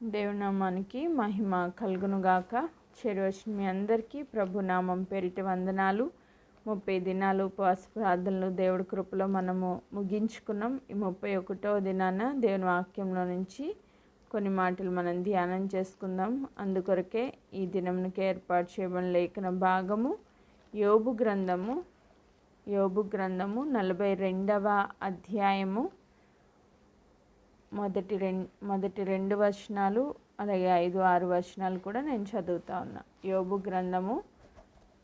దేవుని నామానికి మహిమ కలుగునుగాక. చేరువచ్చిన మీ అందరికీ ప్రభునామం పేరిట వందనాలు. 30 దినాలు ఉపవాస ప్రార్థనలు దేవుడి కృపలో మనము ముగించుకున్నాం. ఈ 31వ దినాన దేవుని వాక్యంలో నుంచి కొన్ని మాటలు మనం ధ్యానం చేసుకుందాం. అందుకొరకే ఈ దినంకి ఏర్పాటు చేయబడిన లేఖన భాగము యోబు గ్రంథము 42వ అధ్యాయము మొదటి రెండు వచనాలు, అలాగే 5, 6 వచనాలు కూడా నేను చదువుతా ఉన్నా. యోబు గ్రంథము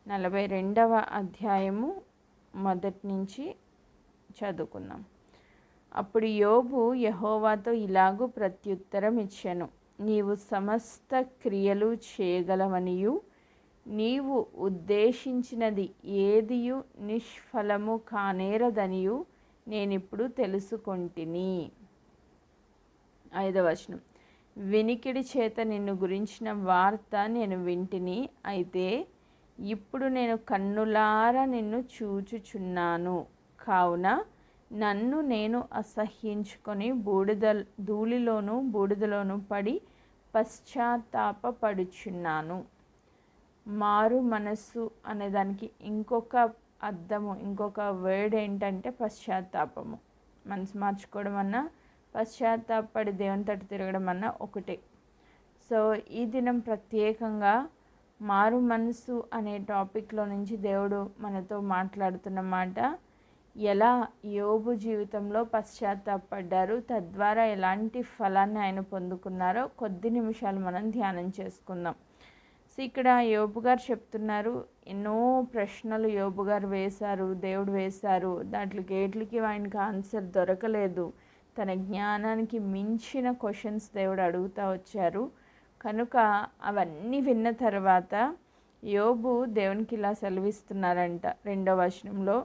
42వ అధ్యాయము మొదటి నుంచి చదువుకుందాం. అప్పుడు యోబు యెహోవాతో ఇలాగూ ప్రత్యుత్తరం ఇచ్చెను: నీవు సమస్త క్రియలు చేయగలవనియు నీవు ఉద్దేశించినది ఏదియు నిష్ఫలము కానేరదనియు నేనిప్పుడు తెలుసుకొంటిని. 5వ వచనం: వినికిడి చేత నిన్ను గురించిన వార్త నేను వింటిని, అయితే ఇప్పుడు నేను కన్నులారా నిన్ను చూచుచున్నాను. కావున నన్ను నేను అసహ్యించుకొని బూడిదలోను పడి పశ్చాత్తాపపడుచున్నాను. మారు మనస్సు అనేదానికి ఇంకొక అర్థము, ఇంకొక వర్డ్ ఏంటంటే పశ్చాత్తాపము. మనసు మార్చుకోవడం అన్నా పశ్చాత్తాపడి దేవుని తట్టు తిరగడం అన్న ఒకటే. సో ఈ దినం ప్రత్యేకంగా మారు మనసు అనే టాపిక్లో నుంచి దేవుడు మనతో మాట్లాడుతున్న మాట, ఎలా యోబు జీవితంలో పశ్చాత్తాపడ్డారు, తద్వారా ఎలాంటి ఫలాన్ని ఆయన పొందుకున్నారో కొద్ది నిమిషాలు మనం ధ్యానం చేసుకుందాం. సో ఇక్కడ యోబు గారు చెప్తున్నారు, ఎన్నో ప్రశ్నలు యోబు గారు వేశారు, దేవుడు వేశారు. దాంట్లోకి ఏట్లకి ఆయనకి ఆన్సర్ దొరకలేదు. తన జ్ఞానానికి మించిన క్వశ్చన్స్ దేవుడు అడుగుతూ వచ్చారు. కనుక అవన్నీ విన్న తర్వాత యోబు దేవునికి ఇలా సెలవిస్తున్నారంట 2వ వచనంలో: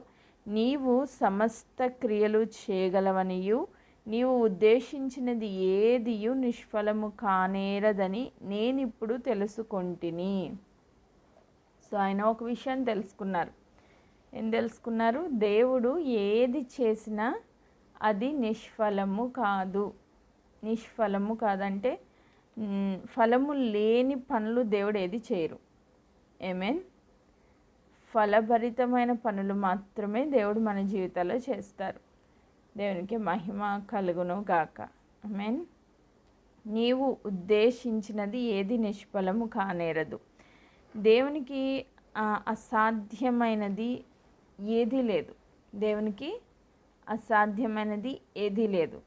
నీవు సమస్త క్రియలు చేయగలవనియు నీవు ఉద్దేశించినది ఏదియు నిష్ఫలము కానేరదని నేనిప్పుడు తెలుసుకొంటిని. సో ఆయన ఒక విషయం తెలుసుకున్నారు. ఏం తెలుసుకున్నారు? దేవుడు ఏది చేసినా అది నిష్ఫలము కాదంటే ఫలము లేని పనులు దేవుడు ఏది చేయరు. ఆమేన్. ఫలభరితమైన పనులు మాత్రమే దేవుడు మన జీవితాల్లో చేస్తారు. దేవునికి మహిమ కలుగును గాక. ఆమేన్. నీవు ఉద్దేశించినది ఏది నిష్ఫలము కానేరదు. దేవునికి అసాధ్యమైనది ఏదీ లేదు. దేవునికి అసాధ్యమైనది ఏదీ లేదు.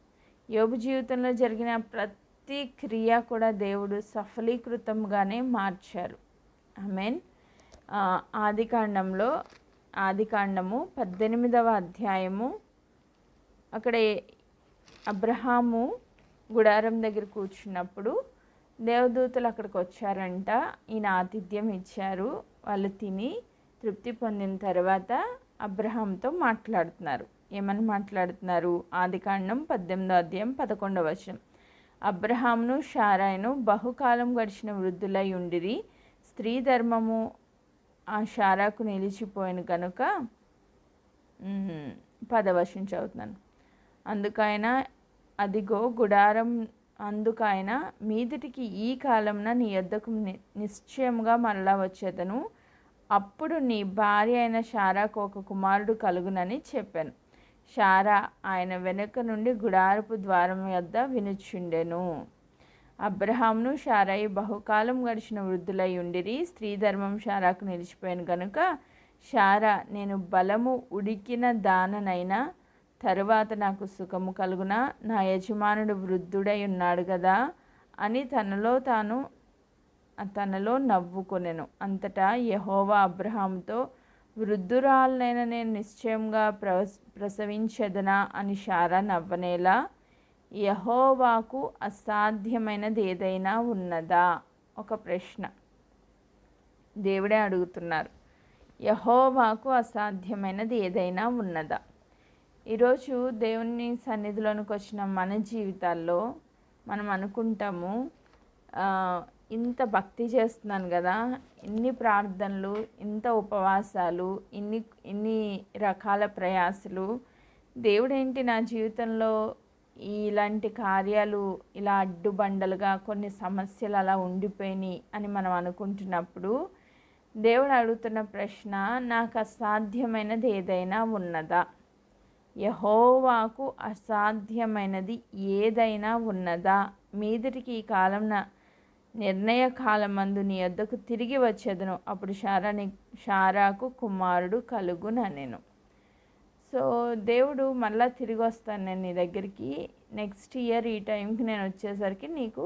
యోబు జీవితంలో జరిగిన ప్రతి క్రియ కూడా దేవుడు సఫలీకృతంగానే మార్చారు. ఆమేన్. ఆదికాండము 18వ అధ్యాయము, అక్కడ అబ్రహాము గుడారం దగ్గర కూర్చున్నప్పుడు దేవదూతలు అక్కడికి వచ్చారంట. ఈయన ఆతిథ్యం ఇచ్చారు. వాళ్ళు తిని తృప్తి పొందిన తర్వాత అబ్రహాంతో మాట్లాడుతున్నారు. ఏమని మాట్లాడుతున్నారు? ఆదికాండం 18వ అధ్యాయం 11వ వచనం: అబ్రహామును షారాయిను బహుకాలం గడిచిన వృద్ధులై ఉండిరి. స్త్రీ ధర్మము ఆ షారాకు నిలిచిపోయిన కనుక 10వ వచనం చదువుతున్నాను. అందుకైన అదిగో గుడారం అందుకైన మీదిటికి ఈ కాలంన నీ యొద్దకు నిశ్చయముగా మరలా వచ్చేదను. అప్పుడు నీ భార్య అయిన షారాకు ఒక కుమారుడు కలుగునని చెప్పాను. షారా ఆయన వెనుక నుండి గుడారపు ద్వారం వద్ద వినుచుండెను. అబ్రహామును షారాయి బహుకాలం గడిచిన వృద్ధులై ఉండిరి. స్త్రీ ధర్మం షారాకు నిలిచిపోయాను కనుక షారా, నేను బలము ఉడికిన దాననైనా తరువాత నాకు సుఖము కలుగునా, నా యజమానుడు వృద్ధుడై ఉన్నాడు కదా అని తనలో నవ్వుకొనెను. అంతటా యెహోవా అబ్రహాముతో, వృద్ధురాలనైనా నేను నిశ్చయంగా ప్రసవించెదనా అని షారా నవ్వనేలా, యెహోవాకు అసాధ్యమైనది ఏదైనా ఉన్నదా? ఒక ప్రశ్న దేవుడే అడుగుతున్నారు. యెహోవాకు అసాధ్యమైనది ఏదైనా ఉన్నదా? ఈరోజు దేవుని సన్నిధిలోనికి వచ్చిన మన జీవితాల్లో మనం అనుకుంటాము, ఇంత భక్తి చేస్తున్నాను కదా, ఇన్ని ప్రార్థనలు, ఇంత ఉపవాసాలు, ఇన్ని రకాల ప్రయాసలు, దేవుడేంటి నా జీవితంలో ఇలాంటి కార్యాలు ఇలా అడ్డుబండలుగా కొన్ని సమస్యలు అలా ఉండిపోయినాయి అని మనం అనుకుంటున్నప్పుడు దేవుడు అడుగుతున్న ప్రశ్న, నాకు అసాధ్యమైనది ఏదైనా ఉన్నదా? యెహోవాకు అసాధ్యమైనది ఏదైనా ఉన్నదా? మీదటికి ఈ కాలం నిర్ణయ కాలమందు నీ యొద్దకు తిరిగి వచ్చేదను, అప్పుడు షారాకు కుమారుడు కలుగుననెను. సో దేవుడు మళ్ళీ తిరిగి వస్తాను నేను నీ దగ్గరికి, నెక్స్ట్ ఇయర్ ఈ టైంకి నేను వచ్చేసరికి నీకు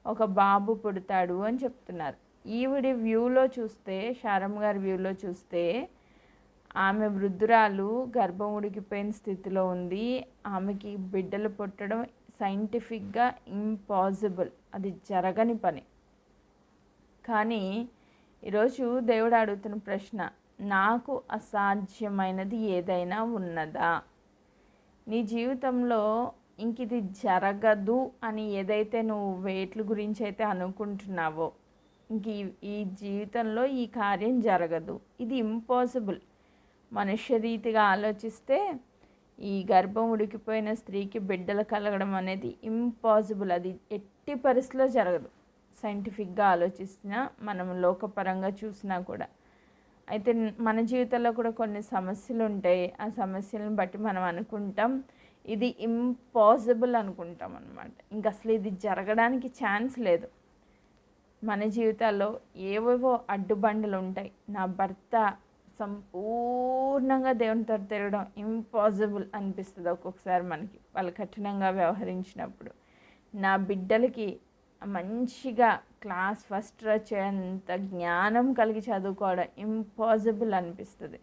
ఒక బాబు పుడతాడు అని చెప్తున్నారు. ఈవిడి వ్యూలో చూస్తే, శారమ్మ గారి వ్యూలో చూస్తే, ఆమె వృద్ధురాలు, గర్భం ఉడికిపోయిన స్థితిలో ఉంది. ఆమెకి బిడ్డలు పుట్టడం సైంటిఫిక్గా ఇంపాసిబుల్, అది జరగని పని. కానీ ఈరోజు దేవుడు అడుగుతున్న ప్రశ్న, నాకు అసాధ్యమైనది ఏదైనా ఉన్నదా? నీ జీవితంలో ఇంక ఇది జరగదు అని ఏదైతే నువ్వు వేట్ల గురించి అయితే అనుకుంటున్నావో, ఇంక ఈ జీవితంలో ఈ కార్యం జరగదు, ఇది ఇంపాసిబుల్. మనుష్య రీతిగా ఆలోచిస్తే ఈ గర్భం ఉడికిపోయిన స్త్రీకి బిడ్డలు కలగడం అనేది ఇంపాసిబుల్, అది ఎట్టి పరిస్థితిలో జరగదు. సైంటిఫిక్గా ఆలోచిస్తున్నా, మనం లోకపరంగా చూసినా కూడా. అయితే మన జీవితంలో కూడా కొన్ని సమస్యలు ఉంటాయి. ఆ సమస్యలను బట్టి మనం అనుకుంటాం ఇది ఇంపాసిబుల్ అనుకుంటాం అన్నమాట. ఇంక అసలు ఇది జరగడానికి ఛాన్స్ లేదు. మన జీవితాల్లో ఏవేవో అడ్డుబండలు ఉంటాయి. నా భర్త సంపూర్ణంగా దేవునితో తిరగడం ఇంపాసిబుల్ అనిపిస్తుంది ఒక్కొక్కసారి మనకి, వాళ్ళు కఠినంగా వ్యవహరించినప్పుడు. నా బిడ్డలకి మంచిగా క్లాస్ ఫస్ట్ వచ్చేంత జ్ఞానం కలిగి చదువుకోవడం ఇంపాసిబుల్ అనిపిస్తుంది.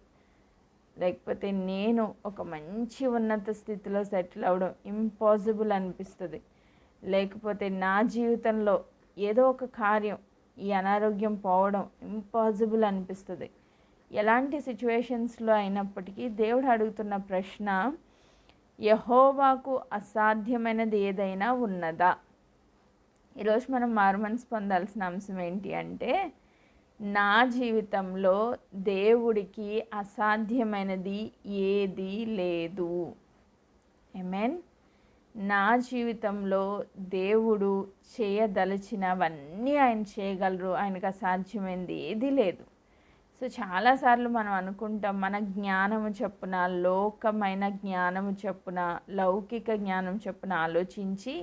లేకపోతే నేను ఒక మంచి ఉన్నత స్థితిలో సెటిల్ అవ్వడం ఇంపాసిబుల్ అనిపిస్తుంది. లేకపోతే నా జీవితంలో ఏదో ఒక కార్యం, ఈ అనారోగ్యం పోవడం ఇంపాసిబుల్ అనిపిస్తుంది. ఎలాంటి సిచ్యువేషన్స్లో అయినప్పటికీ దేవుడు అడుగుతున్న ప్రశ్న, యెహోవాకు అసాధ్యమైనది ఏదైనా ఉన్నదా? ఈరోజు మనం మారుమనసు పొందాల్సిన అంశం ఏంటి అంటే, నా జీవితంలో దేవుడికి అసాధ్యమైనది ఏదీ లేదు. ఆమేన్. నా జీవితంలో దేవుడు చేయదలిచినవన్నీ ఆయన చేయగలరు, ఆయనకు అసాధ్యమైనది ఏదీ లేదు. సో చాలాసార్లు మనం అనుకుంటాం, మన జ్ఞానము చొప్పున, లోకమైన జ్ఞానము చొప్పున, లౌకిక జ్ఞానం చొప్పున ఆలోచించి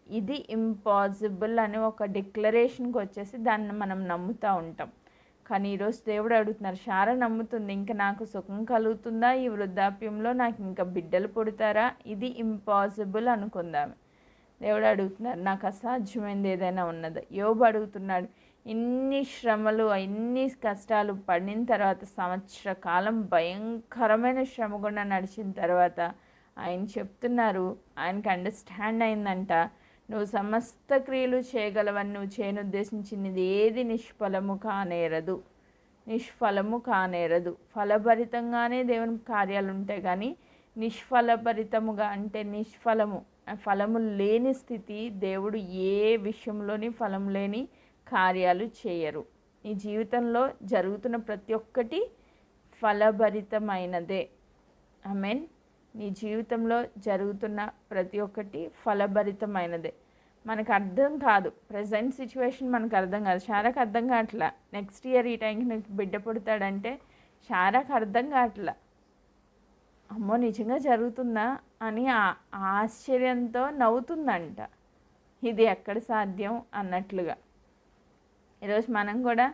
ఇది ఇంపాసిబుల్ అని ఒక డిక్లరేషన్కి వచ్చేసి దాన్ని మనం నమ్ముతూ ఉంటాం. కానీ ఈరోజు దేవుడు అడుగుతున్నారు, శారా నమ్ముతుంది, ఇంకా నాకు సుఖం కలుగుతుందా ఈ వృద్ధాప్యంలో, నాకు ఇంకా బిడ్డలు పుడతారా, ఇది ఇంపాసిబుల్ అనుకుందాం. దేవుడు అడుగుతున్నారు, నాకు అసాధ్యమైనది ఏదైనా ఉన్నదా? యోబు అడుగుతున్నాడు, ఇన్ని శ్రమలు, ఇన్ని కష్టాలు పడిన తర్వాత, సంవత్సర కాలం భయంకరమైన శ్రమ గుండా నడిచిన తర్వాత ఆయన చెప్తున్నారు, ఆయనకు అండర్స్టాండ్ అయిందంట, నువ్వు సమస్త క్రియలు చేయగలవని, నువ్వు చేయనుద్దేశించినది ఏది నిష్ఫలము కానేరదు. ఫలభరితంగానే దేవుని కార్యాలు ఉంటాయి, కానీ నిష్ఫలభరితముగా అంటే ఫలము లేని స్థితి, దేవుడు ఏ విషయంలోని ఫలం లేని కార్యాలు చేయరు. నీ జీవితంలో జరుగుతున్న ప్రతి ఒక్కటి ఫలభరితమైనదే. ఆమేన్. నీ జీవితంలో జరుగుతున్న ప్రతి ఒక్కటి ఫలభరితమైనదే. మనకు అర్థం కాదు, ప్రజెంట్ సిచ్యువేషన్ మనకు అర్థం కాదు. శారాకు అర్థం కావట్లా, నెక్స్ట్ ఇయర్ ఈ టైంకి నీకు బిడ్డ పుడతాడంటే శారాకు అర్థం కావట్లా. అమ్మో నిజంగా జరుగుతుందా అని ఆశ్చర్యంతో నవ్వుతుందంట. ఇది ఎక్కడ సాధ్యం అన్నట్లుగా. ఈరోజు మనం కూడా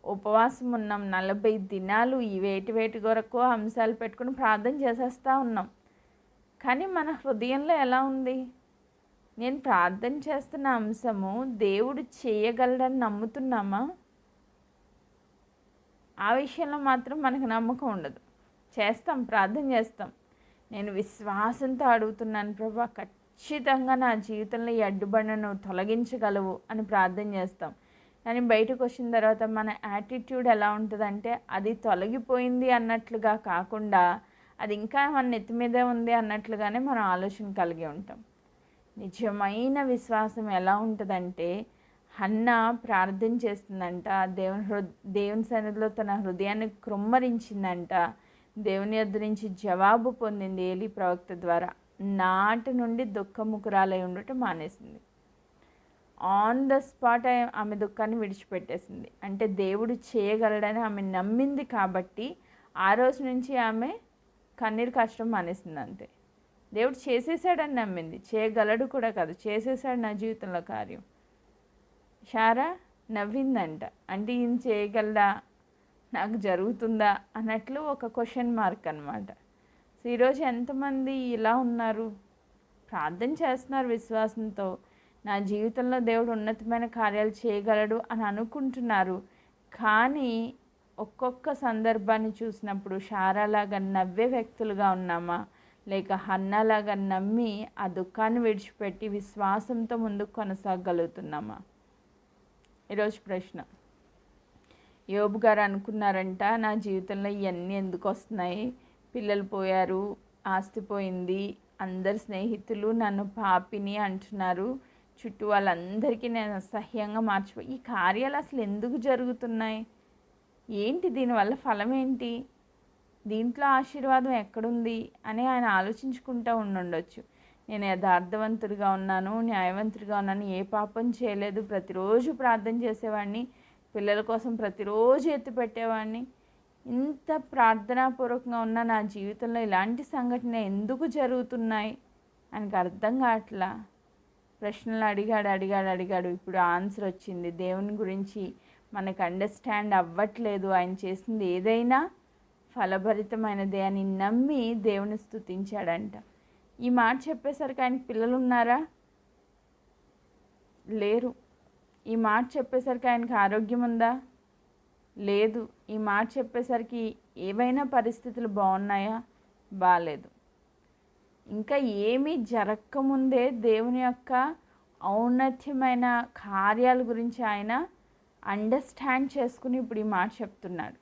ఉపవాసం ఉన్నాం, 40 దినాలు ఈ వేటి కొరకు అంశాలు పెట్టుకుని ప్రార్థన చేసేస్తూ ఉన్నాం. కానీ మన హృదయంలో ఎలా ఉంది? నేను ప్రార్థన చేస్తున్న అంశము దేవుడు చేయగలడని నమ్ముతున్నామా? ఆ విషయంలో మాత్రం మనకు నమ్మకం ఉండదు. చేస్తాం, ప్రార్థన చేస్తాం, నేను విశ్వాసంతో అడుగుతున్నాను ప్రభా, ఖచ్చితంగా నా జీవితంలో ఈ అడ్డుబండను తొలగించగలవు అని ప్రార్థన చేస్తాం. కానీ బయటకు వచ్చిన తర్వాత మన యాటిట్యూడ్ ఎలా ఉంటుందంటే, అది తొలగిపోయింది అన్నట్లుగా కాకుండా అది ఇంకా మన నెత్తి మీదే ఉంది అన్నట్లుగానే మనం ఆలోచన కలిగి ఉంటాం. నిజమైన విశ్వాసం ఎలా ఉంటుందంటే, హన్నా ప్రార్థన చేస్తుందంట, దేవుని సన్నిధిలో తన హృదయాన్ని కృమ్మరించిందంట, దేవుని యొద్ద నుంచి జవాబు పొందింది ఏలీ ప్రవక్త ద్వారా. నాటి నుండి దుఃఖముఖురాలై ఉండటం మానేసింది. ఆన్ ద స్పాట్ ఆమె దుఃఖాన్ని విడిచిపెట్టేసింది. అంటే దేవుడు చేయగలడని ఆమె నమ్మింది కాబట్టి ఆ రోజు నుంచి ఆమె కన్నీరు కార్చడం మానేసింది అంతే. దేవుడు చేసేసాడని నమ్మింది, చేయగలడు కూడా కాదు, చేసేసాడు నా జీవితంలో కార్యం. శారా నవ్విందంట. అంటే ఈయన చేయగలడా, నాకు జరుగుతుందా అన్నట్లు ఒక క్వశ్చన్ మార్క్ అనమాట. సో ఈరోజు ఎంతమంది ఇలా ఉన్నారు, ప్రార్థన చేస్తున్నారు విశ్వాసంతో, నా జీవితంలో దేవుడు ఉన్నతమైన కార్యాలు చేయగలడు అని అనుకుంటున్నారు. కానీ ఒక్కొక్క సందర్భాన్ని చూసినప్పుడు శారాలాగా నవ్వే వ్యక్తులుగా ఉన్నామా, లేక హన్నాలాగా నమ్మి ఆ దుఃఖాన్ని విడిచిపెట్టి విశ్వాసంతో ముందుకు కొనసాగలుగుతున్నామా? ఈరోజు ప్రశ్న. యోబు గారు అనుకున్నారంట, నా జీవితంలో ఇవన్నీ ఎందుకు వస్తున్నాయి, పిల్లలు పోయారు, ఆస్తి పోయింది, అందరు స్నేహితులు నన్ను పాపిని అంటున్నారు, చుట్టూ వాళ్ళందరికీ నేను అసహ్యంగా మార్చిపోయి, ఈ కార్యాలు అసలు ఎందుకు జరుగుతున్నాయి, ఏంటి దీనివల్ల ఫలం ఏంటి, దీంట్లో ఆశీర్వాదం ఎక్కడుంది అని ఆయన ఆలోచించుకుంటూ ఉండొచ్చు. నేను యథార్థవంతుడిగా ఉన్నాను, న్యాయవంతుడిగా ఉన్నాను, ఏ పాపం చేయలేదు, ప్రతిరోజు ప్రార్థన చేసేవాడిని, పిల్లల కోసం ప్రతిరోజు ఎత్తిపెట్టేవాడిని, ఇంత ప్రార్థనాపూర్వకంగా ఉన్న నా జీవితంలో ఇలాంటి సంఘటన ఎందుకు జరుగుతున్నాయి ఆయనకు అర్థం కావట్లా. ప్రశ్నలు అడిగాడు. ఇప్పుడు ఆన్సర్ వచ్చింది. దేవుని గురించి మనకు అండర్స్టాండ్ అవ్వట్లేదు, ఆయన చేసింది ఏదైనా ఫలభరితమైనదే అని నమ్మి దేవుని స్తుతించాడంట. ఈ మాట చెప్పేసరికి ఆయనకి పిల్లలు ఉన్నారా? లేరు. ఈ మాట చెప్పేసరికి ఆయనకి ఆరోగ్యం ఉందా? లేదు. ఈ మాట చెప్పేసరికి ఏవైనా పరిస్థితులు బాగున్నాయా? బాలేదు. ఇంకా ఏమీ జరగకముందే దేవుని యొక్క ఔన్నత్యమైన కార్యాల గురించి ఆయన అండర్స్టాండ్ చేసుకుని ఇప్పుడు ఈ మాట చెప్తున్నాడు.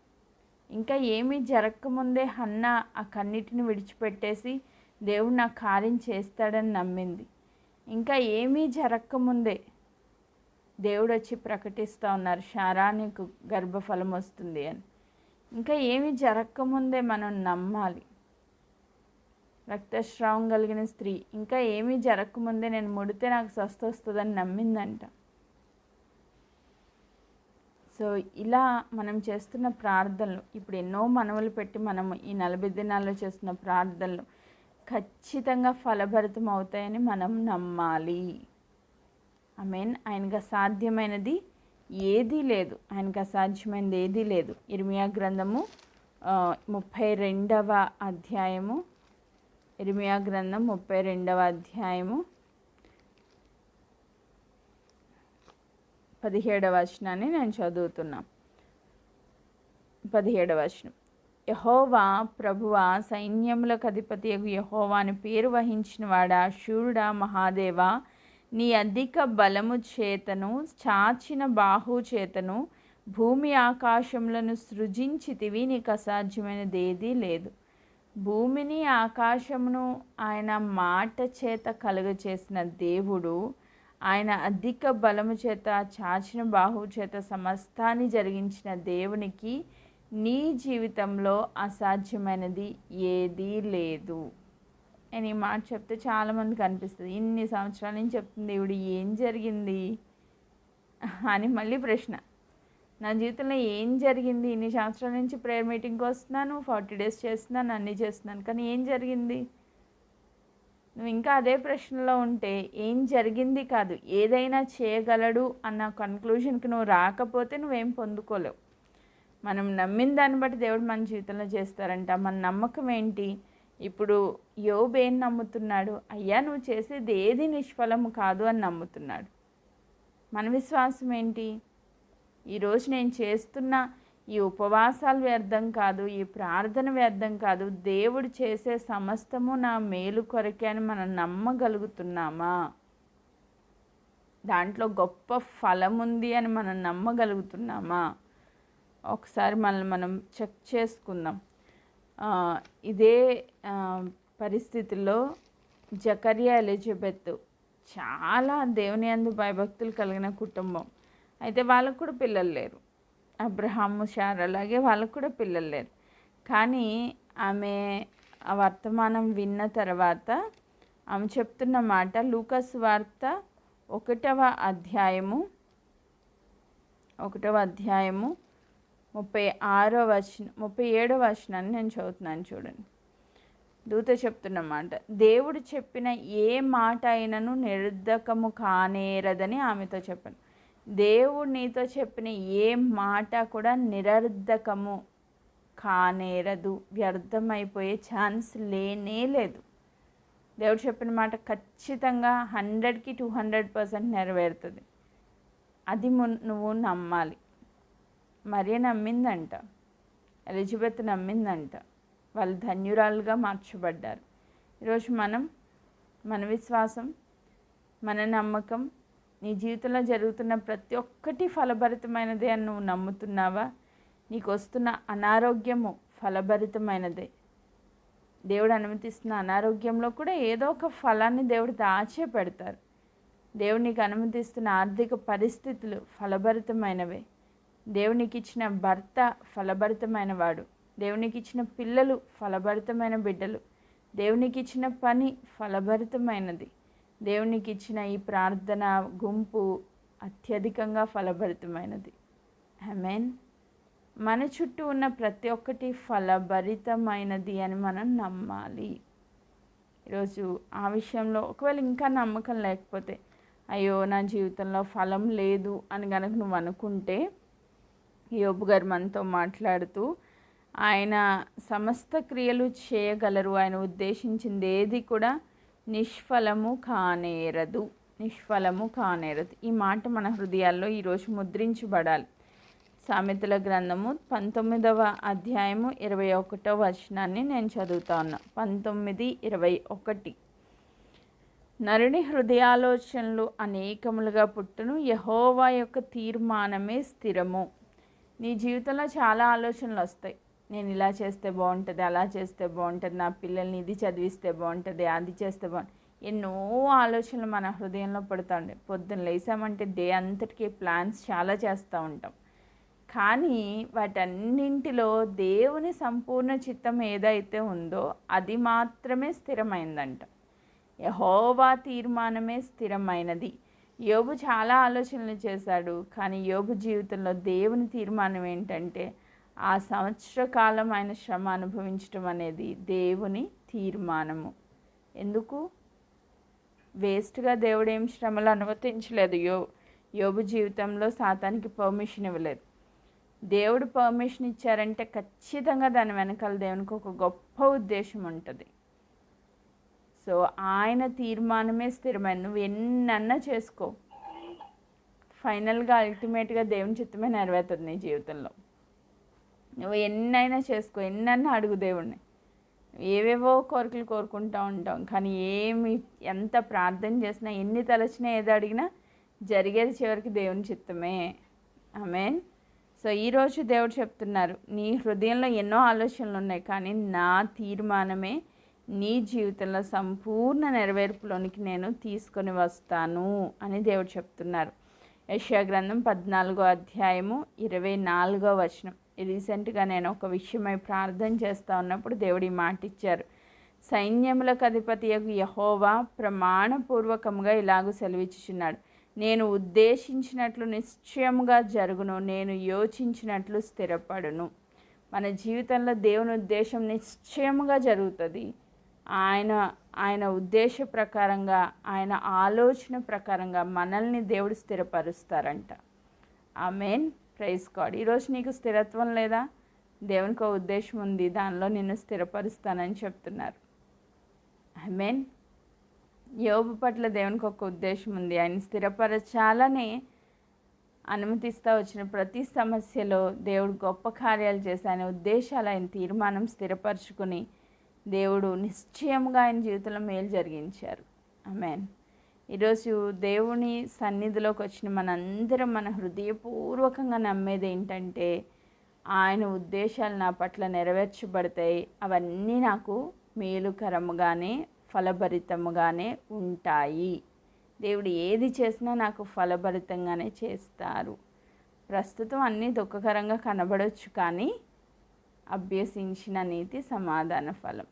ఇంకా ఏమీ జరగకముందే హన్నా ఆ కన్నిటిని విడిచిపెట్టేసి దేవుడు నా కార్యం చేస్తాడని నమ్మింది. ఇంకా ఏమీ జరగకముందే దేవుడు వచ్చి ప్రకటిస్తూ ఉన్నారు, శారా నీకు గర్భఫలం వస్తుంది అని. ఇంకా ఏమీ జరగకముందే మనం నమ్మాలి. రక్తస్రావం కలిగిన స్త్రీ ఇంకా ఏమీ జరగకముందే నేను ముడితే నాకు స్వస్థ వస్తుందని నమ్మిందంట. సో ఇలా మనం చేస్తున్న ప్రార్థనలు, ఇప్పుడు ఎన్నో మనవులు పెట్టి మనం ఈ 40 దినాల్లో చేస్తున్న ప్రార్థనలు ఖచ్చితంగా ఫలభరితం అవుతాయని మనం నమ్మాలి. ఆమేన్. ఆయనకు అసాధ్యమైనది ఏదీ లేదు, ఆయనకు అసాధ్యమైనది ఏదీ లేదు. ఇర్మియా గ్రంథము 32వ అధ్యాయము, ఇర్మియా గ్రంథం 32వ అధ్యాయము 17వ వచనాన్ని నేను చదువుతున్నా. 17వ వచనం. యెహోవా ప్రభువా, సైన్యములకు అధిపతియగు యెహోవా అని పేరు వహించిన వాడా, శూరుడా, మహాదేవా, నీ అధిక బలము చేతను చాచిన బాహు చేతను భూమి ఆకాశములను సృజించితివి, నీకు అసాధ్యమైనది ఏదీ లేదు. భూమిని ఆకాశమును ఆయన మాట చేత కలుగచేసిన దేవుడు, ఆయన అధిక బలము చేత చాచిన బాహువు చేత సమస్తాన్ని జరిగించిన దేవునికి నీ జీవితంలో అసాధ్యమైనది ఏదీ లేదు. నేను ఈ మాట చెప్తే చాలామందికి అనిపిస్తుంది, ఇన్ని సంవత్సరాల నుంచి చెప్తుంది దేవుడు, ఏం జరిగింది అని మళ్ళీ ప్రశ్న. నా జీవితంలో ఏం జరిగింది? ఇన్ని సంవత్సరాల నుంచి ప్రేయర్ మీటింగ్కి వస్తున్నాను, 40 days చేస్తున్నాను, అన్నీ చేస్తున్నాను, కానీ ఏం జరిగింది? నువ్వు ఇంకా అదే ప్రశ్నలో ఉంటే ఏం జరిగింది కాదు, ఏదైనా చేయగలడు అన్న కన్క్లూషన్కి నువ్వు రాకపోతే నువ్వేం పొందుకోలేవు. మనం నమ్మిన దాన్ని బట్టి దేవుడు మన జీవితంలో చేస్తారంట. మన నమ్మకం ఏంటి? ఇప్పుడు యోబు ఏం నమ్ముతున్నాడు? అయ్యా నువ్వు చేసేది ఏది నిష్ఫలము కాదు అని నమ్ముతున్నాడు. మన విశ్వాసం ఏంటి? ఈరోజు నేను చేస్తున్న ఈ ఉపవాసాలు వ్యర్థం కాదు, ఈ ప్రార్థన వ్యర్థం కాదు, దేవుడు చేసే సమస్తము నా మేలు కొరకే అని మనం నమ్మగలుగుతున్నామా? దాంట్లో గొప్ప ఫలం ఉంది అని మనం నమ్మగలుగుతున్నామా? ఒకసారి మనల్ని మనం చెక్ చేసుకుందాం. ఇదే పరిస్థితుల్లో జకరియా, ఎలిజబెత్ చాలా దేవుని యందు భయభక్తులు కలిగిన కుటుంబం. అయితే వాళ్ళకు కూడా పిల్లలు లేరు. అబ్రహాము, శారా అలాగే వాళ్ళకు కూడా పిల్లలు లేరు. కానీ ఆమె ఆ వర్తమానం విన్న తర్వాత ఆమె చెప్తున్న మాట లూకాసు వార్త 1వ అధ్యాయము 37వ వచనాన్ని నేను చదువుతున్నాను చూడండి. దూత చెప్తున్న మాట, దేవుడు చెప్పిన ఏ మాట అయినను నిరర్ధకము కానేరదని ఆమెతో చెప్పాను. దేవుడు నీతో చెప్పిన ఏ మాట కూడా నిరర్ధకము కానేరదు, వ్యర్థమైపోయే ఛాన్స్ లేనే లేదు. దేవుడు చెప్పిన మాట ఖచ్చితంగా 100కి 200% నెరవేరుతుంది. అది నువ్వు నమ్మాలి. మరియ నమ్మిందంట, ఎలిజబెత్ నమ్మిందంట, వాళ్ళు ధన్యురాలుగా మార్చబడ్డారు. ఈరోజు మన విశ్వాసం, మన నమ్మకం నీ జీవితంలో జరుగుతున్న ప్రతి ఒక్కటి ఫలభరితమైనదే అని నువ్వు నమ్ముతున్నావా? నీకు వస్తున్న అనారోగ్యము ఫలభరితమైనదే. దేవుడు అనుమతిస్తున్న అనారోగ్యంలో కూడా ఏదో ఒక ఫలాన్ని దేవుడు దాచే పెడతారు. దేవుడు నీకు అనుమతిస్తున్న ఆర్థిక పరిస్థితులు ఫలభరితమైనవే. దేవునికి ఇచ్చిన భర్త ఫలభరితమైన వాడు, దేవునికి ఇచ్చిన పిల్లలు ఫలభరితమైన బిడ్డలు, దేవునికి ఇచ్చిన పని ఫలభరితమైనది, దేవునికి ఇచ్చిన ఈ ప్రార్థన గుంపు అత్యధికంగా ఫలభరితమైనది. ఆమేన్. మన చుట్టూ ఉన్న ప్రతి ఒక్కటి ఫలభరితమైనది అని మనం నమ్మాలి. ఈరోజు ఆ విషయంలో ఒకవేళ ఇంకా నమ్మకం లేకపోతే, అయ్యో నా జీవితంలో ఫలం లేదు అని కనుక నువ్వు అనుకుంటే, యోబు గారు మనతో మాట్లాడుతూ ఆయన సమస్త క్రియలు చేయగలరు, ఆయన ఉద్దేశించింది ఏది కూడా నిష్ఫలము కానేరదు. ఈ మాట మన హృదయాల్లో ఈరోజు ముద్రించబడాలి. సామెతల గ్రంథము 19వ అధ్యాయము 21వ వచనాన్ని నేను చదువుతా ఉన్నా. 19:21. నరుని హృదయాలోచనలు అనేకములుగా పుట్టును, యెహోవా యొక్క తీర్మానమే స్థిరము. నీ జీవితంలో చాలా ఆలోచనలు వస్తాయి. నేను ఇలా చేస్తే బాగుంటుంది, అలా చేస్తే బాగుంటుంది, నా పిల్లల్ని ఇది చదివిస్తే బాగుంటుంది, అది చేస్తే బాగుంటుంది. ఎన్నో ఆలోచనలు మన హృదయంలో పడుతూ ఉంటాయి. పొద్దున్న లేసామంటే డే అంతటికీ ప్లాన్స్ చాలా చేస్తూ ఉంటాం. కానీ వాటన్నింటిలో దేవుని సంపూర్ణ చిత్తం ఏదైతే ఉందో అది మాత్రమే స్థిరమైందంట. యెహోవా తీర్మానమే స్థిరమైనది. యోబు చాలా ఆలోచనలు చేశాడు, కానీ యోబు జీవితంలో దేవుని తీర్మానం ఏంటంటే ఆ సంవత్సర కాలం ఆయన శ్రమ అనుభవించడం అనేది దేవుని తీర్మానము. ఎందుకు? వేస్ట్గా దేవుడు ఏం శ్రమలు అనుమతించలేదు. యోబు జీవితంలో సాతానికి పర్మిషన్ ఇవ్వలేదు. దేవుడు పర్మిషన్ ఇచ్చారంటే ఖచ్చితంగా దాని వెనకాల దేవునికి ఒక గొప్ప ఉద్దేశం ఉంటుంది. సో ఆయన తీర్మానమే స్థిరమైన. నువ్వు ఎన్నన్నా చేసుకో, ఫైనల్గా అల్టిమేట్గా దేవుని చిత్తమే నెరవేరుతుంది నీ జీవితంలో. నువ్వు ఎన్నైనా చేసుకో, ఎన్నన్నా అడుగు దేవుణ్ణి. ఏవేవో కోరికలు కోరుకుంటూ ఉంటాం, కానీ ఎంత ప్రార్థన చేసినా, ఎన్ని తలచినా, ఏది అడిగినా జరిగేది చివరికి దేవుని చిత్తమే. ఆమేన్. సో ఈరోజు దేవుడు చెప్తున్నారు, నీ హృదయంలో ఎన్నో ఆలోచనలు ఉన్నాయి, కానీ నా తీర్మానమే నీ జీవితంలో సంపూర్ణ నెరవేర్పులోనికి నేను తీసుకొని వస్తాను అని దేవుడు చెప్తున్నారు. యెషయా గ్రంథం 14వ అధ్యాయము 24వ వచనం. రీసెంట్గా నేను ఒక విషయమై ప్రార్థన చేస్తూ ఉన్నప్పుడు దేవుడు ఈ మాట ఇచ్చారు. సైన్యములకు అధిపతియగు యెహోవా ప్రమాణపూర్వకంగా ఇలాగూ సెలవిచ్చుచున్నాడు, నేను ఉద్దేశించినట్లు నిశ్చయముగా జరుగును, నేను యోచించినట్లు స్థిరపడును. మన జీవితంలో దేవుని ఉద్దేశం నిశ్చయముగా జరుగుతుంది. ఆయన ఉద్దేశ ప్రకారంగా, ఆయన ఆలోచన ప్రకారంగా మనల్ని దేవుడు స్థిరపరుస్తారంట. ఆమేన్. Praise God. ఈరోజు నీకు స్థిరత్వం లేదా? దేవునికి ఒక ఉద్దేశం ఉంది, దానిలో నిన్ను స్థిరపరుస్తానని చెప్తున్నారు. ఆమేన్. యోబు పట్ల దేవునికి ఒక ఉద్దేశం ఉంది. ఆయన స్థిరపరచాలని అనుమతిస్తూ వచ్చిన ప్రతి సమస్యలో దేవుడు గొప్ప కార్యాలు చేసి ఆయన ఉద్దేశాలు, ఆయన తీర్మానం స్థిరపరచుకుని దేవుడు నిశ్చయంగా ఆయన జీవితంలో మేలు జరిగించారు. ఆమేన్. ఈరోజు దేవుని సన్నిధిలోకి వచ్చిన మనందరం మన హృదయపూర్వకంగా నమ్మేది ఏంటంటే ఆయన ఉద్దేశాలు నా పట్ల నెరవేర్చబడతాయి, అవన్నీ నాకు మేలుకరముగానే ఫలభరితముగానే ఉంటాయి. దేవుడు ఏది చేసినా నాకు ఫలభరితంగానే చేస్తారు. ప్రస్తుతం అన్నీ దుఃఖకరంగా కనబడవచ్చు, కానీ అభ్యసించిన నీతి సమాధాన ఫలం.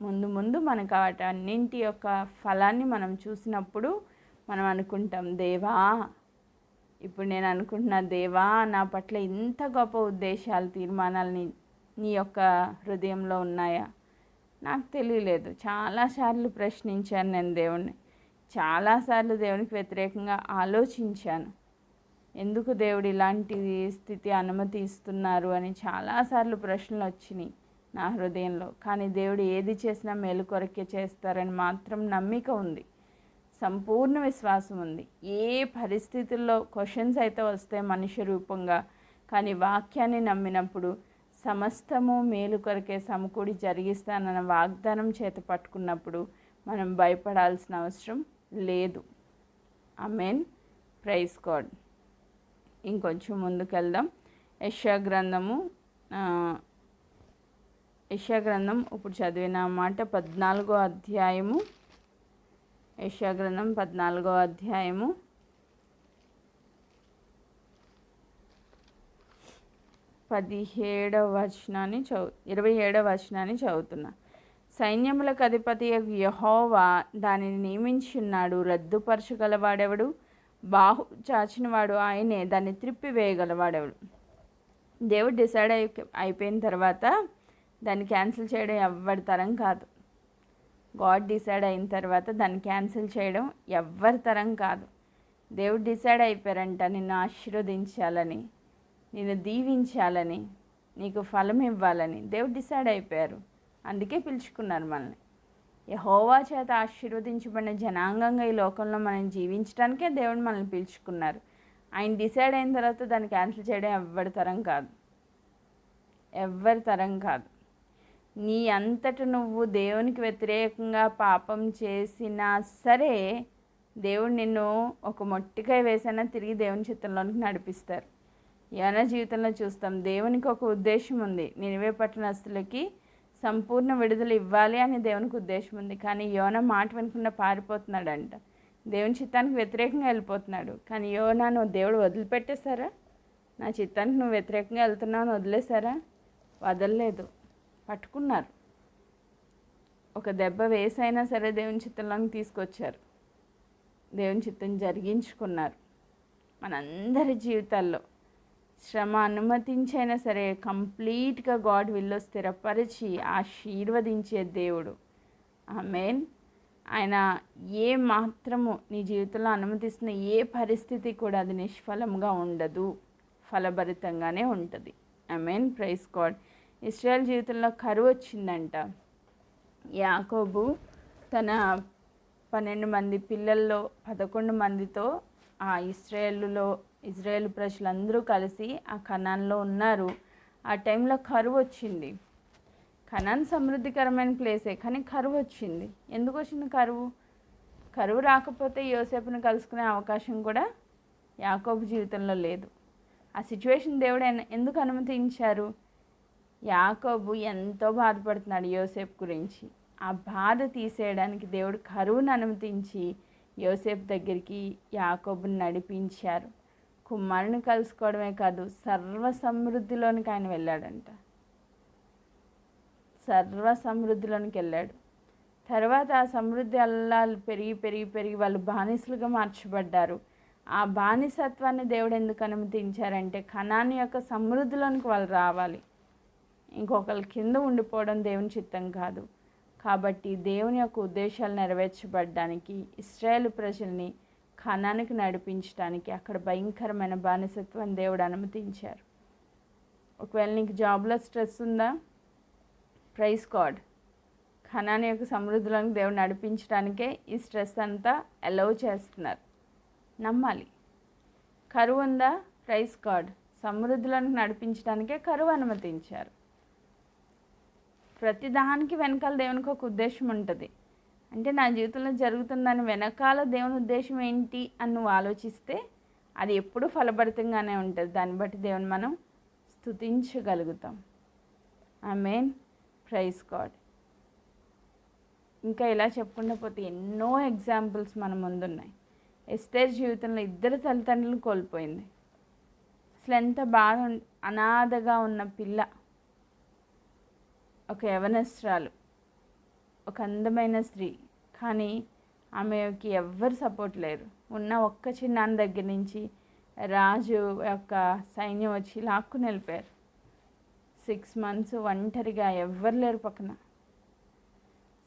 ముందు ముందు మనకు వాటన్నింటి యొక్క ఫలాన్ని మనం చూసినప్పుడు మనం అనుకుంటాం, దేవా, ఇప్పుడు నేను అనుకుంటున్నా, దేవా నా పట్ల ఇంత గొప్ప ఉద్దేశాలు, తీర్మానాలు నీ యొక్క హృదయంలో ఉన్నాయా? నాకు తెలియలేదు. చాలాసార్లు ప్రశ్నించాను నేను దేవుణ్ణి. చాలాసార్లు దేవునికి వ్యతిరేకంగా ఆలోచించాను. ఎందుకు దేవుడు ఇలాంటి స్థితి అనుమతి ఇస్తున్నారు అని చాలాసార్లు ప్రశ్నలు వచ్చినాయి నా హృదయంలో. కానీ దేవుడు ఏది చేసినా మేలు కొరకే చేస్తారని మాత్రం నమ్మిక ఉంది, సంపూర్ణ విశ్వాసం ఉంది. ఏ పరిస్థితుల్లో క్వశ్చన్స్ అయితే వస్తాయి మనుష్య రూపంగా, కానీ వాక్యాన్ని నమ్మినప్పుడు సమస్తము మేలు కొరకే సమకూడి జరిగిస్తానన్న వాగ్దానం చేత పట్టుకున్నప్పుడు మనం భయపడాల్సిన అవసరం లేదు. ఆమేన్. Praise God. ఇంకొంచెం ముందుకెళ్దాం. యెషయా గ్రంథం ఇప్పుడు చదివిన మాట 14వ అధ్యాయము. యెషయా గ్రంథం 14వ అధ్యాయము 27వ వచనాన్ని 27వ వచనాన్ని చదువుతున్నా. సైన్యములకు అధిపతి యెహోవా దానిని నియమించున్నాడు. రద్దుపరచగలవాడెవడు? బాహు చాచినవాడు ఆయనే, దాన్ని త్రిప్పివేయగలవాడెవడు? దేవుడు డిసైడ్ అయిపోయిన తర్వాత దాన్ని క్యాన్సిల్ చేయడం ఎవ్వరి తరం కాదు. గాడ్ డిసైడ్ అయిన తర్వాత దాన్ని క్యాన్సిల్ చేయడం ఎవ్వరి తరం కాదు. దేవుడు డిసైడ్ అయిపోయారంట నిన్ను ఆశీర్వదించాలని, నిన్ను దీవించాలని, నీకు ఫలం ఇవ్వాలని దేవుడు డిసైడ్ అయిపోయారు. అందుకే పిలుచుకున్నారు మనల్ని. యెహోవా చేత ఆశీర్వదించబడిన జనాంగంగా ఈ లోకంలో మనం జీవించడానికే దేవుడు మనల్ని పిలుచుకున్నారు. ఆయన డిసైడ్ అయిన తర్వాత దాన్ని క్యాన్సిల్ చేయడం ఎవ్వరి తరం కాదు, ఎవ్వరి తరం కాదు. నీ అంతట నువ్వు దేవునికి వ్యతిరేకంగా పాపం చేసినా సరే దేవుడు నిన్ను ఒక మొట్టికాయ వేసైనా తిరిగి దేవుని చిత్తంలోనికి నడిపిస్తారు. యోనా జీవితంలో చూస్తాం, దేవునికి ఒక ఉద్దేశం ఉంది. నినివే పట్టణస్తులకి సంపూర్ణ విడుదల ఇవ్వాలి అని దేవునికి ఉద్దేశం ఉంది. కానీ యోనా మాట వినకుండా పారిపోతున్నాడంట, దేవుని చిత్తానికి వ్యతిరేకంగా వెళ్ళిపోతున్నాడు. కానీ యోనాను దేవుడు వదిలిపెట్టేశారా? నా చిత్తానికి నువ్వు వ్యతిరేకంగా వెళ్తున్నావు అని వదిలేశారా? వదలలేదు, పట్టుకున్నారు. ఒక దెబ్బ వేసైనా సరే దేవుని చిత్తంలోకి తీసుకొచ్చారు, దేవుని చిత్తం జరిగించుకున్నారు. మనందరి జీవితాల్లో శ్రమ అనుమతించైనా సరే కంప్లీట్గా గాడ్ విల్లో స్థిరపరిచి ఆశీర్వదించే దేవుడు. ఆమేన్. ఆయన ఏ మాత్రము నీ జీవితంలో అనుమతిస్తున్న ఏ పరిస్థితి కూడా అది నిష్ఫలంగా ఉండదు, ఫలభరితంగానే ఉంటుంది. ఆమేన్. Praise God. ఇశ్రాయేల్ జీవితంలో కరువు వచ్చిందంట. యాకోబు తన 12 మంది పిల్లల్లో 11 మందితో ఆ ఇజ్రాయేల్ ప్రజలందరూ కలిసి ఆ కనాన్లో ఉన్నారు. ఆ టైంలో కరువు వచ్చింది. కనాన్ సమృద్ధికరమైన ప్లేసే, కానీ కరువు వచ్చింది. ఎందుకు వచ్చింది కరువు? కరువు రాకపోతే యోసేపుని కలుసుకునే అవకాశం కూడా యాకోబు జీవితంలో లేదు. ఆ సిచ్యువేషన్ దేవుడు ఎందుకు అనుమతించారు? యాకోబు ఎంతో బాధపడుతున్నాడు యోసేపు గురించి. ఆ బాధ తీసేయడానికి దేవుడు కరువును అనుమతించి యోసేపు దగ్గరికి యాకోబుని నడిపించారు. కుమారుని కలుసుకోవడమే కాదు, సర్వ సమృద్ధిలోనికి ఆయన వెళ్ళాడంట. సర్వ సమృద్ధిలోనికి వెళ్ళాడు. తర్వాత ఆ సమృద్ధి అల్లాలు పెరిగి పెరిగి పెరిగి వాళ్ళు బానిసలుగా మార్చబడ్డారు. ఆ బానిసత్వాన్ని దేవుడు ఎందుకు అనుమతించారంటే కనాను యొక్క సమృద్ధిలోనికి వాళ్ళు రావాలి. ఇంకొకరి కింద ఉండిపోవడం దేవుని చిత్తం కాదు. కాబట్టి దేవుని యొక్క ఉద్దేశాలు నెరవేర్చబడడానికి ఇశ్రాయేలు ప్రజల్ని కనానికి నడిపించడానికి అక్కడ భయంకరమైన బానిసత్వాన్ని దేవుడు అనుమతించారు. ఒకవేళ నీకు జాబ్లో స్ట్రెస్ ఉందా? Praise God. కనాని యొక్క సమృద్ధిలోనికి దేవుడు నడిపించడానికే ఈ స్ట్రెస్ అంతా అలౌ చేస్తున్నారు. నమ్మాలి. కరువు ఉందా? Praise God. సమృద్ధిలోనికి నడిపించడానికే కరువు అనుమతించారు. ప్రతి దానికి వెనకాల దేవునికి ఒక ఉద్దేశం ఉంటుంది. అంటే నా జీవితంలో జరుగుతుందని వెనకాల దేవుని ఉద్దేశం ఏంటి అని నువ్వు ఆలోచిస్తే అది ఎప్పుడూ ఫలభరితంగానే ఉంటుంది. దాన్ని బట్టి దేవుని మనం స్తుతించగలుగుతాం. ఆమేన్. Praise God. ఇంకా ఇలా చెప్పుకుంటూ పోతే ఎన్నో ఎగ్జాంపుల్స్ మన ముందున్నాయి. ఎస్తేర్ జీవితంలో 2 తల్లిదండ్రులను కోల్పోయింది. అసలు ఎంత బాధ. అనాథగా ఉన్న పిల్ల, ఒక యవనస్త్రాలు, ఒక అందమైన స్త్రీ, కానీ ఆమెకి ఎవ్వరు సపోర్ట్ లేరు. ఉన్న ఒక్క చిన్నాన్న దగ్గర నుంచి రాజు యొక్క సైన్యం వచ్చి లాక్కుని వెళ్ళిపోయారు. 6 months ఒంటరిగా ఎవ్వరు లేరు పక్కన.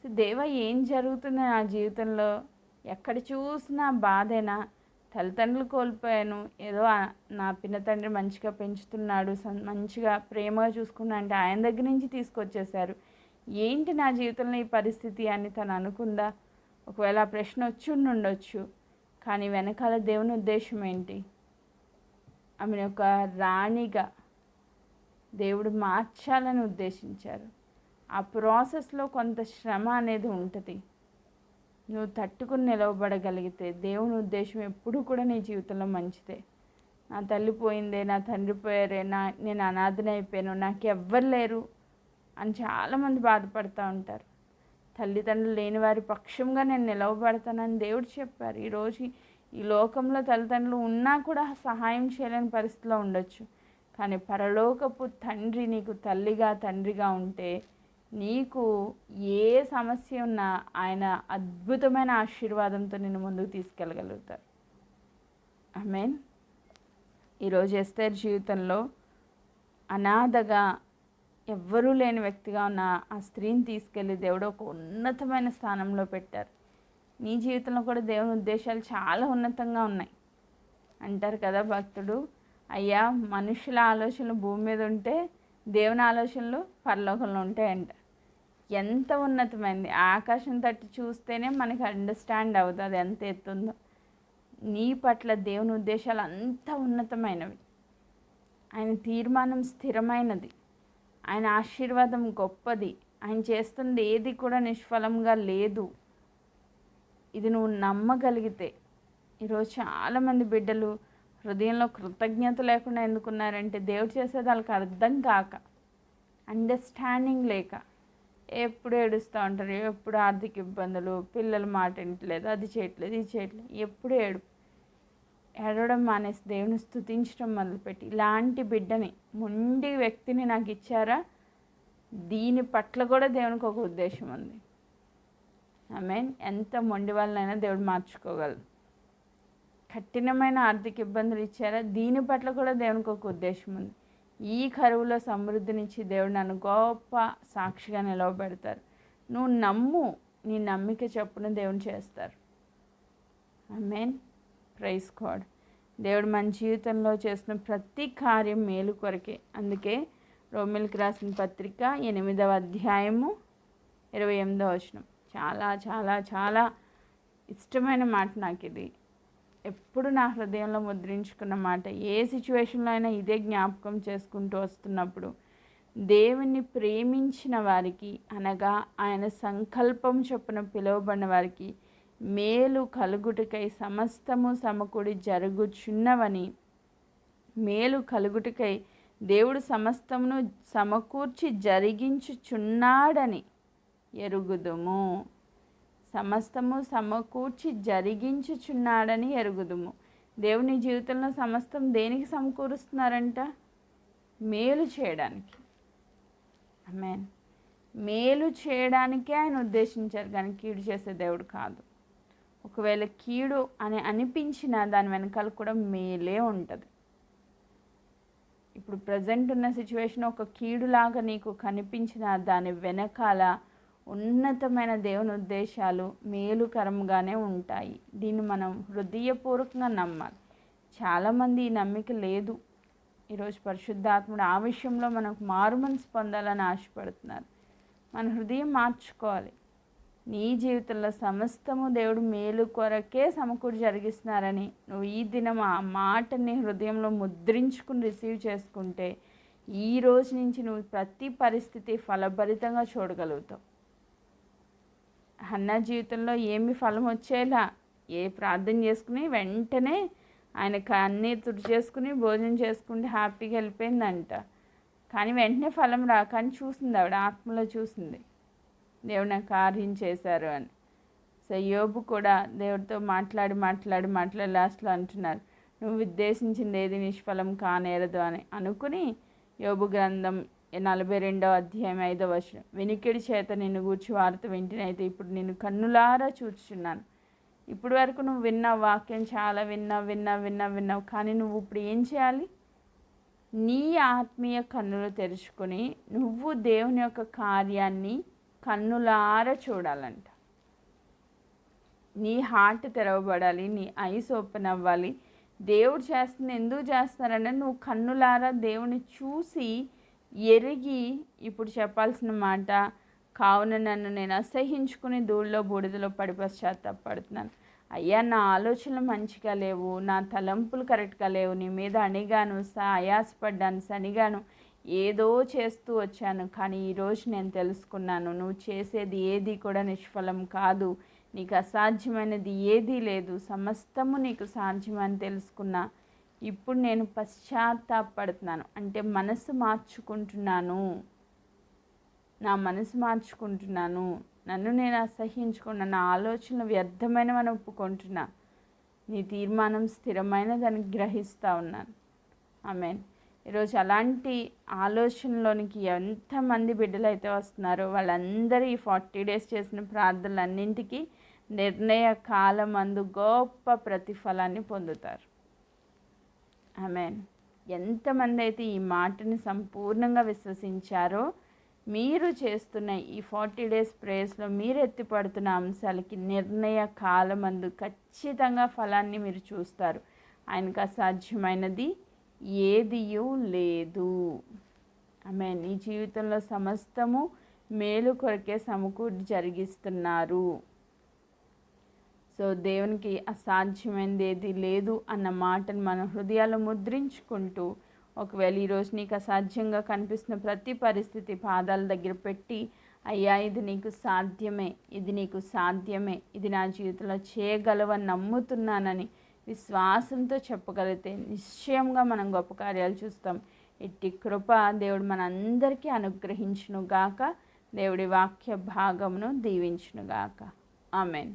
సో దేవా, ఏం జరుగుతుంది నా జీవితంలో? ఎక్కడ చూసినా బాధేనా? తల్లిదండ్రులు కోల్పోయాను, ఏదో నా పిన్న తండ్రి మంచిగా పెంచుతున్నాడు, మంచిగా ప్రేమగా చూసుకున్నా అంటే ఆయన దగ్గర నుంచి తీసుకొచ్చేశారు. ఏంటి నా జీవితంలో ఈ పరిస్థితి అని తను అనుకుందా? ఒకవేళ ఆ ప్రశ్న వచ్చి ఉండొచ్చు. కానీ వెనకాల దేవుని ఉద్దేశం ఏంటి? ఆమెను ఒక రాణిగా దేవుడు మార్చాలని ఉద్దేశించారు. ఆ ప్రాసెస్లో కొంత శ్రమ అనేది ఉంటుంది. నువ్వు తట్టుకుని నిలవబడగలిగితే దేవుని ఉద్దేశం ఎప్పుడూ కూడా నీ జీవితంలో మంచిదే. నా తల్లి పోయిందే, నా తండ్రి పోయారే, నేను అనాథనైపోయాను, నాకు ఎవ్వరు లేరు అని చాలామంది బాధపడుతూ ఉంటారు. తల్లిదండ్రులు లేని వారి పక్షంగా నేను నిలవబడతానని దేవుడు చెప్పారు. ఈరోజు ఈ లోకంలో తల్లిదండ్రులు ఉన్నా కూడా సహాయం చేయలేని పరిస్థితిలో ఉండొచ్చు. కానీ పరలోకపు తండ్రి నీకు తల్లిగా తండ్రిగా ఉంటే నీకు ఏ సమస్య ఉన్నా ఆయన అద్భుతమైన ఆశీర్వాదంతో నిన్ను ముందుకు తీసుకెళ్ళగలుగుతారు. ఆమేన్. ఈరోజు ఎస్తేర్ జీవితంలో అనాథగా ఎవ్వరూ లేని వ్యక్తిగా ఉన్న ఆ స్త్రీని తీసుకెళ్ళి దేవుడు ఒక ఉన్నతమైన స్థానంలో పెట్టారు. నీ జీవితంలో కూడా దేవుని ఉద్దేశాలు చాలా ఉన్నతంగా ఉన్నాయి. అంటారు కదా భక్తుడు, అయ్యా మనుషుల ఆలోచనలు భూమి మీద ఉంటే దేవుని ఆలోచనలు పరలోకంలో ఉంటాయంట. ఎంత ఉన్నతమైంది! ఆకాశం తట్టి చూస్తేనే మనకి అండర్స్టాండ్ అవుతుంది ఎంత ఎత్తుందో. నీ పట్ల దేవుని ఉద్దేశాలు అంత ఉన్నతమైనవి. ఆయన తీర్మానం స్థిరమైనది. ఆయన ఆశీర్వాదం గొప్పది. ఆయన చేస్తుంది ఏది కూడా నిష్ఫలంగా లేదు. ఇది నువ్వు నమ్మగలిగితే. ఈరోజు చాలామంది బిడ్డలు హృదయంలో కృతజ్ఞత లేకుండా ఎందుకున్నారంటే దేవుడు చేసేది వాళ్ళకి అర్థం కాక, అండర్స్టాండింగ్ లేక ఎప్పుడు ఏడుస్తూ ఉంటారు. ఎప్పుడు ఆర్థిక ఇబ్బందులు, పిల్లలు మాట వింటలేదు, అది చేయట్లేదు, ఇది చేయట్లేదు, ఎప్పుడు ఏడవడం మానేసి దేవుని స్తుతించడం మొదలుపెట్టి, ఇలాంటి బిడ్డని, మొండి వ్యక్తిని నాకు ఇచ్చారా, దీని పట్ల కూడా దేవునికి ఒక ఉద్దేశం ఉంది. ఆమేన్. ఎంత మొండి వాళ్ళనైనా దేవుడు మార్చుకోగలరు. కఠినమైన ఆర్థిక ఇబ్బందులు ఇచ్చారా, దీని పట్ల కూడా దేవునికి ఒక ఉద్దేశం ఉంది. ఈ కరువులో సమృద్ధినిచ్చి దేవుడు నన్ను గొప్ప సాక్షిగా నిలవబెడతారు. నువ్వు నమ్ము, నీ నమ్మిక చొప్పున దేవుని చేస్తారు. ఆమేన్. Praise God. దేవుడు మన జీవితంలో చేసిన ప్రతి కార్యం మేలు కొరకే. అందుకే రోమిల్కి రాసిన పత్రిక 8వ అధ్యాయము 28వ వచనం చాలా చాలా చాలా ఇష్టమైన మాట నాకు. ఇది ఎప్పుడు నా హృదయంలో ముద్రించుకున్న మాట. ఏ సిచ్యువేషన్లో అయినా ఇదే జ్ఞాపకం చేసుకుంటూ వస్తున్నప్పుడు, దేవుని ప్రేమించిన వారికి, అనగా ఆయన సంకల్పం చొప్పున పిలువబడిన వారికి మేలు కలుగుటకై సమస్తము సమకూడి జరుగుచున్నవని, మేలు కలుగుటకై దేవుడు సమస్తమును సమకూర్చి జరిగించుచున్నాడని ఎరుగుదుము. సమస్తము సమకూర్చి జరిగించుచున్నాడని ఎరుగుదుము. దేవుని జీవితంలో సమస్తం దేనికి సమకూరుస్తున్నారంట? మేలు చేయడానికి. ఆమేన్. మేలు చేయడానికే ఆయన ఉద్దేశించారు, కానీ కీడు చేసే దేవుడు కాదు. ఒకవేళ కీడు అని అనిపించినా దాని వెనకాల కూడా మేలే ఉంటుంది. ఇప్పుడు ప్రజెంట్ ఉన్న సిచ్యువేషన్ ఒక కీడులాగా నీకు కనిపించిన దాని వెనకాల ఉన్నతమైన దేవుని ఉద్దేశాలు మేలుకరంగానే ఉంటాయి. దీన్ని మనం హృదయపూర్వకంగా నమ్మాలి. చాలామంది ఈ నమ్మిక లేదు. ఈరోజు పరిశుద్ధాత్ముడు ఆ విషయంలో మనకు మారుమనసు పొందాలని ఆశపడుతున్నారు. మన హృదయం మార్చుకోవాలి. నీ జీవితంలో సమస్తము దేవుడు మేలు కొరకే సమకూడి జరిగిస్తున్నారని నువ్వు ఈ దినం ఆ మాటని హృదయంలో ముద్రించుకుని రిసీవ్ చేసుకుంటే, ఈ రోజు నుంచి నువ్వు ప్రతి పరిస్థితి ఫలభరితంగా చూడగలుగుతావు. హన్నా జీవితంలో ఏమి ఫలం వచ్చేలా, ఏ ప్రార్థన చేసుకుని వెంటనే ఆయనకు అన్నీ తుడిచేసుకుని భోజనం చేసుకుంటే హ్యాపీగా వెళ్ళిపోయిందంట. కానీ వెంటనే ఫలం రాకని చూసింది, ఆవిడ ఆత్మలో చూసింది, దేవుడు నాకు కార్యం చేశారు అని. సో యోబు కూడా దేవుడితో మాట్లాడి లాస్ట్లో అంటున్నారు, నువ్వు ఉద్దేశించింది ఏది నిష్ఫలం కానేరదు అని అనుకుని యోబు గ్రంథం 42వ అధ్యాయం 5వ వచనం, వెనుకడి చేత నిన్ను గూర్చి వార్త వింటినైతే ఇప్పుడు నేను కన్నులారా చూచుచున్నాను. ఇప్పుడు వరకు నువ్వు విన్న వాక్యం చాలా విన్నావు, కానీ నువ్వు ఇప్పుడు ఏం చేయాలి? నీ ఆత్మీయ కన్నులు తెరుచుకొని నువ్వు దేవుని యొక్క కార్యాన్ని కన్నులారా చూడాలంట. నీ హార్ట్ తెరవబడాలి, నీ ఐస్ ఓపెన్ అవ్వాలి. దేవుడు చేస్తుంది ఎందుకు చేస్తున్నారంటే నువ్వు కన్నులారా దేవుని చూసి ఎరిగి ఇప్పుడు చెప్పాల్సిన మాట, కావున నన్ను నేను అసహించుకుని ధూళిలో బూడిదలో పడి పశ్చాత్తాపడుతున్నాను. అయ్యా, నా ఆలోచనలు మంచిగా లేవు, నా తలంపులు కరెక్ట్గా లేవు, నీ మీద అణిగాను, ఆయాసపడ్డాను, సనిగాను, ఏదో చేస్తూ వచ్చాను. కానీ ఈరోజు నేను తెలుసుకున్నాను, నువ్వు చేసేది ఏది కూడా నిష్ఫలం కాదు, నీకు అసాధ్యమైనది ఏదీ లేదు, సమస్తము నీకు సాధ్యమని తెలుసుకున్నా. ఇప్పుడు నేను పశ్చాత్తాపడుతున్నాను అంటే మనసు మార్చుకుంటున్నాను, నా మనసు మార్చుకుంటున్నాను, నన్ను నేను అసహ్యించుకున్నా, నా ఆలోచనలు వ్యర్థమైనవని ఒప్పుకుంటున్నా, నీ తీర్మానం స్థిరమైనదని గ్రహిస్తూ ఉన్నాను. ఆమేన్. ఈరోజు అలాంటి ఆలోచనలోనికి ఎంతమంది బిడ్డలు అయితే వస్తున్నారో వాళ్ళందరూ ఈ 40 డేస్ చేసిన ప్రార్థనలన్నింటికీ నిర్ణయ కాలమందు గొప్ప ప్రతిఫలాన్ని పొందుతారు. ఆమేన్. ఎంతమంది అయితే ఈ మాటని సంపూర్ణంగా విశ్వసించారో మీరు చేస్తున్న ఈ 40 డేస్ ప్రేయర్స్లో మీరు ఎత్తిపడుతున్న అంశాలకి నిర్ణయ కాలమందు ఖచ్చితంగా ఫలాన్ని మీరు చూస్తారు. ఆయనకు అసాధ్యమైనది ఏదియూ లేదు. ఆమేన్. నీ జీవితంలో సమస్తము మేలు కొరకే సమకూర్చి జరిగిస్తున్నారు. సో దేవునికి అసాధ్యమైనది ఏది లేదు అన్న మాటను మన హృదయాల్లో ముద్రించుకుంటూ, ఒకవేళ ఈరోజు నీకు అసాధ్యంగా కనిపిస్తున్న ప్రతి పరిస్థితి పాదాల దగ్గర పెట్టి, అయ్యా ఇది నీకు సాధ్యమే, ఇది నీకు సాధ్యమే, ఇది నా జీవితంలో చేయగలవని నమ్ముతున్నానని విశ్వాసంతో చెప్పగలిగితే నిశ్చయంగా మనం గొప్ప కార్యాలు చూస్తాం. ఇట్టి కృప దేవుడు మనందరికీ అనుగ్రహించునుగాక. దేవుడి వాక్య భాగమును దీవించునుగాక. ఆమెన్.